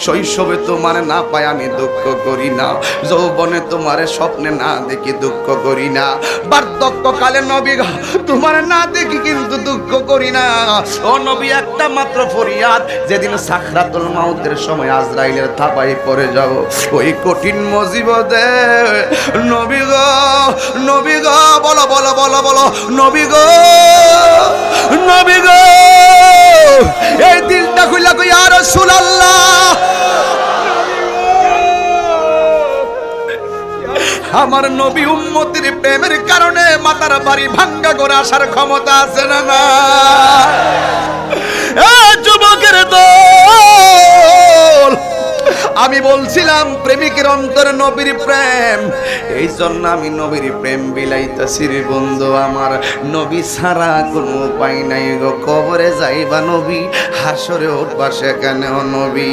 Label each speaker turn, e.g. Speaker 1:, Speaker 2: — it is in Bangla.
Speaker 1: শৈশবে তোমার না পাই আমি দুঃখ করি না, যৌবনে তোমার স্বপ্নে না দেখি দুঃখ করি না, বার্ধক্যকালে নবী তোমার না দেখি কিন্তু দুঃখ করি না। ও নবী, একটা মাত্র ফরিয়াদ, যেদিন সাকরাতুল মাউতের সময় আজরাইলের থাবায় পড়ে যাব, ওই কঠিন মুসিবতে নবী গো, নবী গো, বলো বলো বলো বলো, নবী গো, নবী গো, এই দিলটা খুইলা কই ইয়া রাসূলুল্লাহ, আমার নবী উম্মতের প্রেমের কারণে মাথার বাড়ি ভাঙ্গা করে আসার ক্ষমতা আছে না না? যুবকের দল, আমি বলছিলাম প্রেমিকের অন্তরে নবীর প্রেম, এই জন্য আমি নবীর প্রেম বিলাইতাছি রে বন্ধু আমার। নবী ছাড়া কোনো উপায় নাই গো, কবরে যাইবা নবী, হাসরে উঠবা সেখানেও নবী।